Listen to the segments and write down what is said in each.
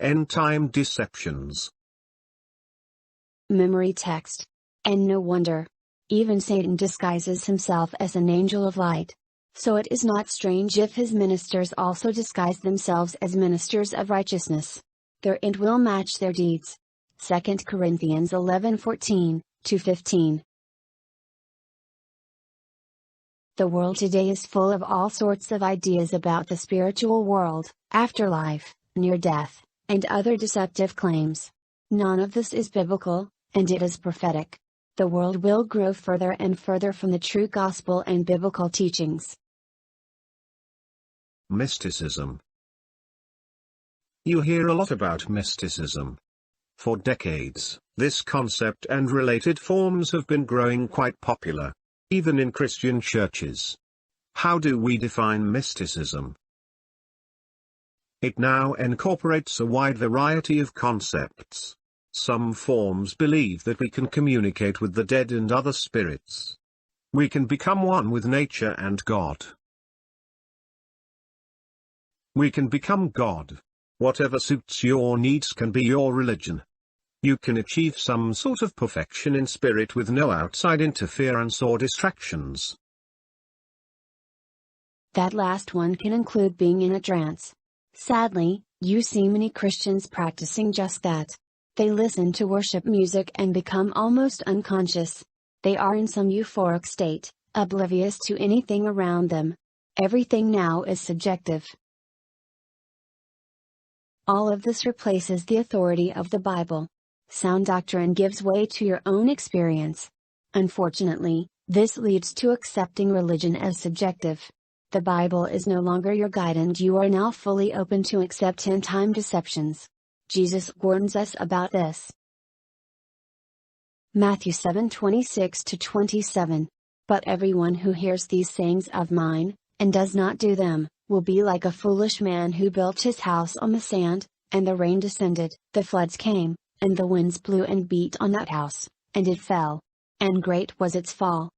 end-time deceptions. Memory text. And no wonder. Even Satan disguises himself as an angel of light. So it is not strange if his ministers also disguise themselves as ministers of righteousness. Their end will match their deeds. 2 Corinthians 11:14-15. The world today is full of all sorts of ideas about the spiritual world, afterlife, near death, and other deceptive claims. None of this is biblical, and it is prophetic. The world will grow further and further from the true gospel and biblical teachings. Mysticism. You hear a lot about mysticism. For decades, this concept and related forms have been growing quite popular, even in Christian churches. How do we define mysticism? It now incorporates a wide variety of concepts. Some forms believe that we can communicate with the dead and other spirits. We can become one with nature and God. We can become God. Whatever suits your needs can be your religion. You can achieve some sort of perfection in spirit with no outside interference or distractions. That last one can include being in a trance. Sadly, you see many Christians practicing just that. They listen to worship music and become almost unconscious. They are in some euphoric state, oblivious to anything around them. Everything now is subjective. All of this replaces the authority of the Bible. Sound doctrine gives way to your own experience. Unfortunately, this leads to accepting religion as subjective. The Bible is no longer your guide and you are now fully open to accept end-time deceptions. Jesus warns us about this. Matthew 7:26-27. But everyone who hears these sayings of mine, and does not do them, will be like a foolish man who built his house on the sand, and the rain descended, the floods came, and the winds blew and beat on that house, and it fell. And great was its fall.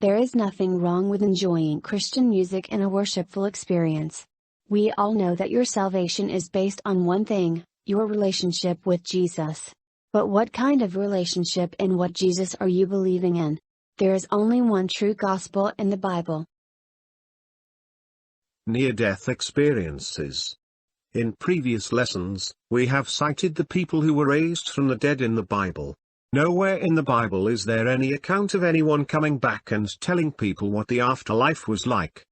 There is nothing wrong with enjoying Christian music and a worshipful experience. We all know that your salvation is based on one thing, your relationship with Jesus. But what kind of relationship and what Jesus are you believing in? There is only one true gospel in the Bible. Near-death experiences. In previous lessons, we have cited the people who were raised from the dead in the Bible. Nowhere in the Bible is there any account of anyone coming back and telling people what the afterlife was like.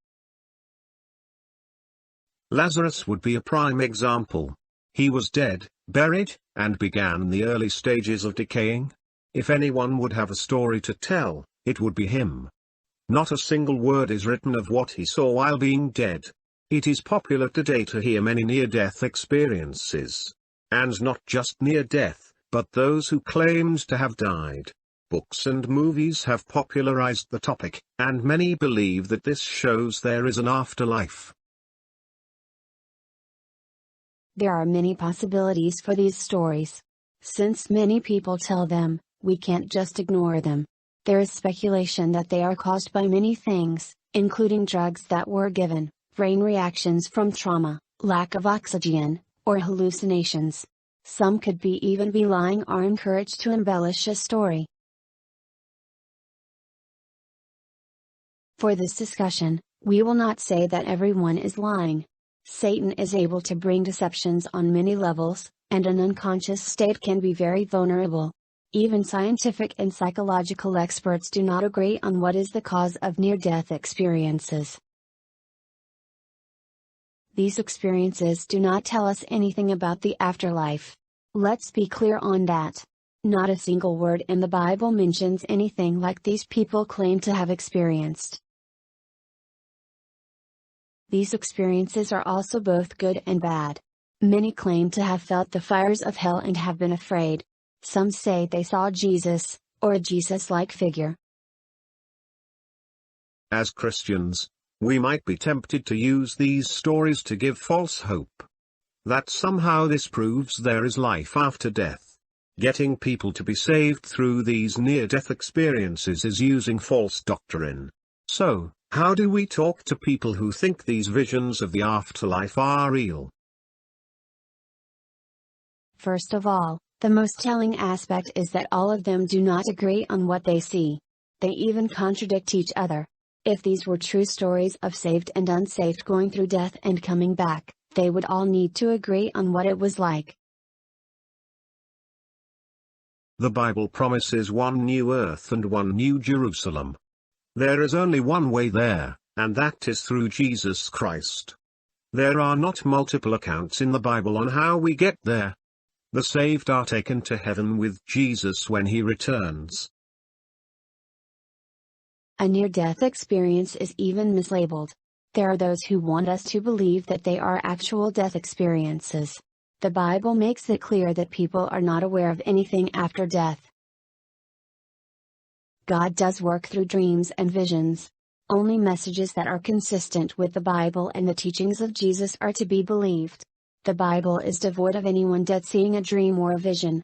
Lazarus would be a prime example. He was dead, buried, and began the early stages of decaying. If anyone would have a story to tell, it would be him. Not a single word is written of what he saw while being dead. It is popular today to hear many near-death experiences. And not just near-death, but those who claimed to have died. Books and movies have popularized the topic, and many believe that this shows there is an afterlife. There are many possibilities for these stories. Since many people tell them, we can't just ignore them. There is speculation that they are caused by many things, including drugs that were given, brain reactions from trauma, lack of oxygen, or hallucinations. Some could even be lying or encouraged to embellish a story. For this discussion, we will not say that everyone is lying. Satan is able to bring deceptions on many levels, and an unconscious state can be very vulnerable. Even scientific and psychological experts do not agree on what is the cause of near-death experiences. These experiences do not tell us anything about the afterlife. Let's be clear on that. Not a single word in the Bible mentions anything like these people claim to have experienced. These experiences are also both good and bad. Many claim to have felt the fires of hell and have been afraid. Some say they saw Jesus, or a Jesus-like figure. As Christians, we might be tempted to use these stories to give false hope. That somehow this proves there is life after death. Getting people to be saved through these near-death experiences is using false doctrine. So, how do we talk to people who think these visions of the afterlife are real? First of all, the most telling aspect is that all of them do not agree on what they see. They even contradict each other. If these were true stories of saved and unsaved going through death and coming back, they would all need to agree on what it was like. The Bible promises one new earth and one new Jerusalem. There is only one way there, and that is through Jesus Christ. There are not multiple accounts in the Bible on how we get there. The saved are taken to heaven with Jesus when he returns. A near-death experience is even mislabeled. There are those who want us to believe that they are actual death experiences. The Bible makes it clear that people are not aware of anything after death. God does work through dreams and visions. Only messages that are consistent with the Bible and the teachings of Jesus are to be believed. The Bible is devoid of anyone dead seeing a dream or a vision.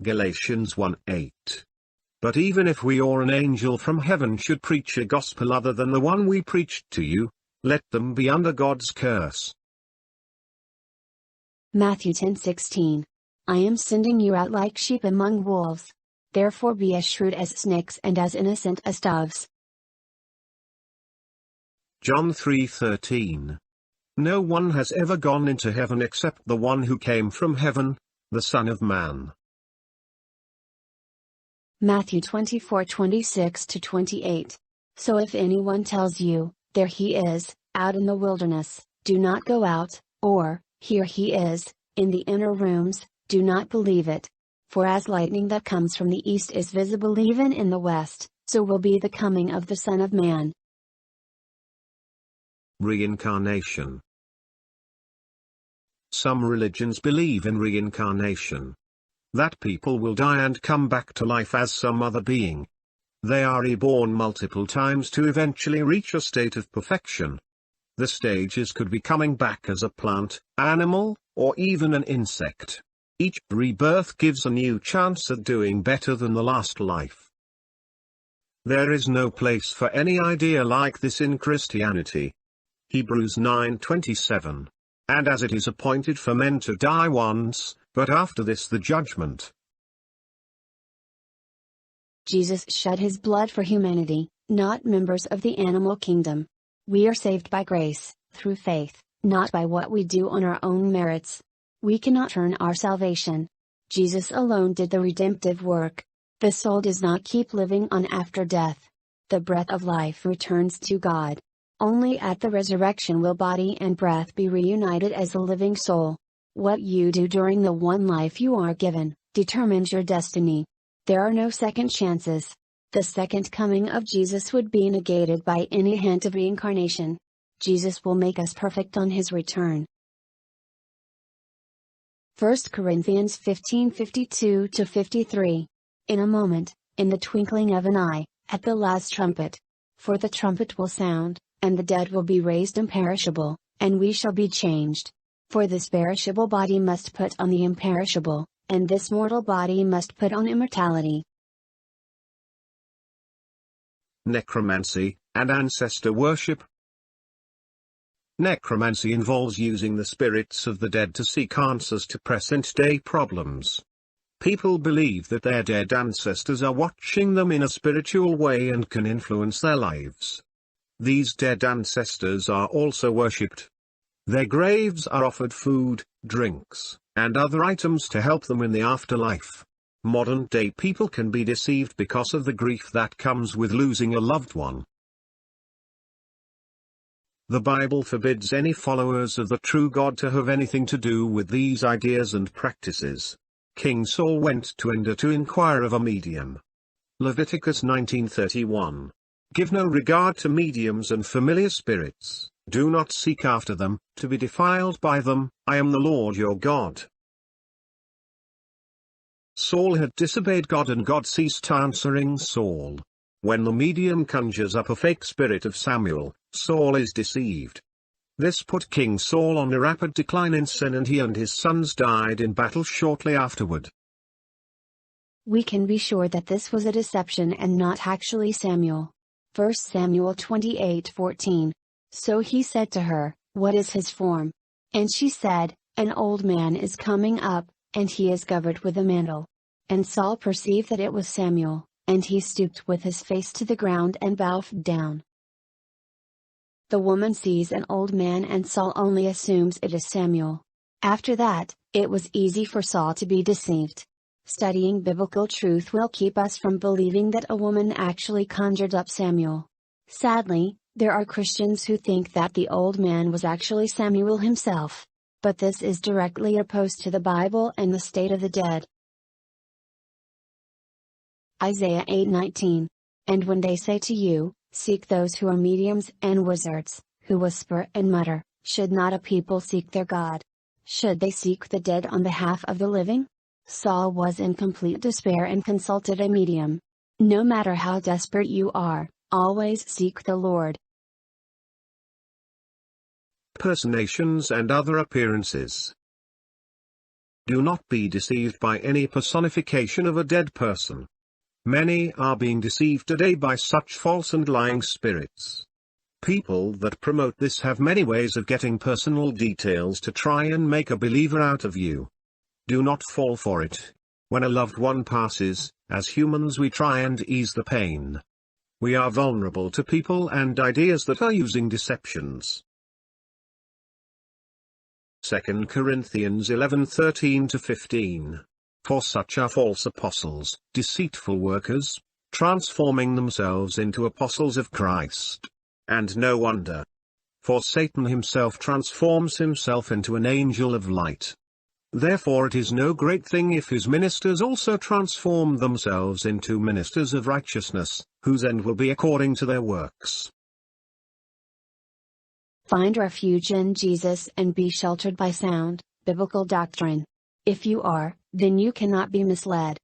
Galatians 1:8. But even if we or an angel from heaven should preach a gospel other than the one we preached to you, let them be under God's curse. Matthew 10:16. I am sending you out like sheep among wolves. Therefore be as shrewd as snakes and as innocent as doves. John 3:13. No one has ever gone into heaven except the one who came from heaven, the Son of Man. Matthew 24:26-28. So if anyone tells you, there he is, out in the wilderness, do not go out, or, here he is, in the inner rooms, do not believe it. For as lightning that comes from the east is visible even in the west, so will be the coming of the Son of Man. Reincarnation. Some religions believe in reincarnation. That people will die and come back to life as some other being. They are reborn multiple times to eventually reach a state of perfection. The stages could be coming back as a plant, animal, or even an insect. Each rebirth gives a new chance at doing better than the last life. There is no place for any idea like this in Christianity. Hebrews 9:27. And as it is appointed for men to die once, but after this the judgment. Jesus shed his blood for humanity, not members of the animal kingdom. We are saved by grace, through faith, not by what we do on our own merits. We cannot earn our salvation. Jesus alone did the redemptive work. The soul does not keep living on after death. The breath of life returns to God. Only at the resurrection will body and breath be reunited as a living soul. What you do during the one life you are given, determines your destiny. There are no second chances. The second coming of Jesus would be negated by any hint of reincarnation. Jesus will make us perfect on his return. 1 Corinthians 15:52-53. In a moment, in the twinkling of an eye, at the last trumpet. For the trumpet will sound, and the dead will be raised imperishable, and we shall be changed. For this perishable body must put on the imperishable, and this mortal body must put on immortality. Necromancy, and ancestor worship. Necromancy involves using the spirits of the dead to seek answers to present-day problems. People believe that their dead ancestors are watching them in a spiritual way and can influence their lives. These dead ancestors are also worshipped. Their graves are offered food, drinks, and other items to help them in the afterlife. Modern-day people can be deceived because of the grief that comes with losing a loved one. The Bible forbids any followers of the true God to have anything to do with these ideas and practices. King Saul went to Endor to inquire of a medium. Leviticus 19:31. Give no regard to mediums and familiar spirits, do not seek after them, to be defiled by them, I am the Lord your God. Saul had disobeyed God and God ceased answering Saul. When the medium conjures up a fake spirit of Samuel, Saul is deceived. This put King Saul on a rapid decline in sin and he and his sons died in battle shortly afterward. We can be sure that this was a deception and not actually Samuel. 1 Samuel 28:14. So he said to her, what is his form? And she said, An old man is coming up, and he is covered with a mantle. And Saul perceived that it was Samuel, and he stooped with his face to the ground and bowed down. The woman sees an old man and Saul only assumes it is Samuel. After that, it was easy for Saul to be deceived. Studying biblical truth will keep us from believing that a woman actually conjured up Samuel. Sadly, there are Christians who think that the old man was actually Samuel himself. But this is directly opposed to the Bible and the state of the dead. Isaiah 8:19. And when they say to you, seek those who are mediums and wizards, who whisper and mutter, should not a people seek their God? Should they seek the dead on behalf of the living? Saul was in complete despair and consulted a medium. No matter how desperate you are, always seek the Lord. Personations and other appearances. Do not be deceived by any personification of a dead person. Many are being deceived today by such false and lying spirits. People that promote this have many ways of getting personal details to try and make a believer out of you. Do not fall for it. When a loved one passes, as humans we try and ease the pain. We are vulnerable to people and ideas that are using deceptions. 2 Corinthians 11:13-15. For such are false apostles, deceitful workers, transforming themselves into apostles of Christ. And no wonder. For Satan himself transforms himself into an angel of light. Therefore it is no great thing if his ministers also transform themselves into ministers of righteousness, whose end will be according to their works. Find refuge in Jesus and be sheltered by sound, biblical doctrine. If you are, then you cannot be misled.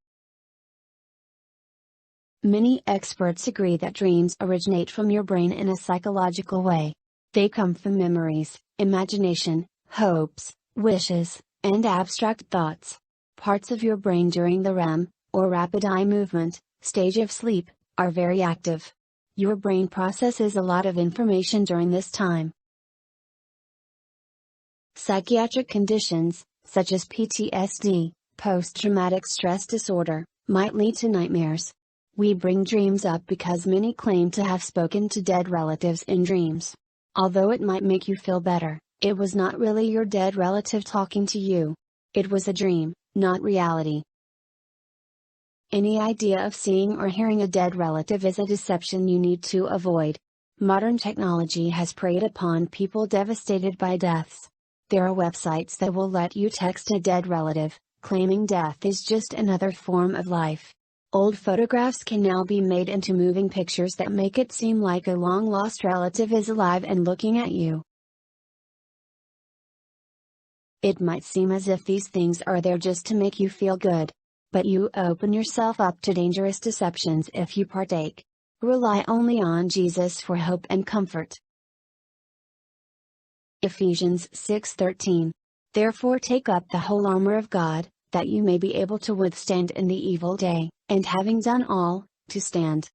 Many experts agree that dreams originate from your brain in a psychological way. They come from memories, imagination, hopes, wishes, and abstract thoughts. Parts of your brain during the REM, or rapid eye movement, stage of sleep, are very active. Your brain processes a lot of information during this time. Psychiatric conditions, such as PTSD, post-traumatic stress disorder, might lead to nightmares. We bring dreams up because many claim to have spoken to dead relatives in dreams. Although it might make you feel better, it was not really your dead relative talking to you. It was a dream, not reality. Any idea of seeing or hearing a dead relative is a deception you need to avoid. Modern technology has preyed upon people devastated by deaths. There are websites that will let you text a dead relative, claiming death is just another form of life. Old photographs can now be made into moving pictures that make it seem like a long-lost relative is alive and looking at you. It might seem as if these things are there just to make you feel good. But you open yourself up to dangerous deceptions if you partake. Rely only on Jesus for hope and comfort. Ephesians 6:13. Therefore take up the whole armor of God, that you may be able to withstand in the evil day, and having done all, to stand.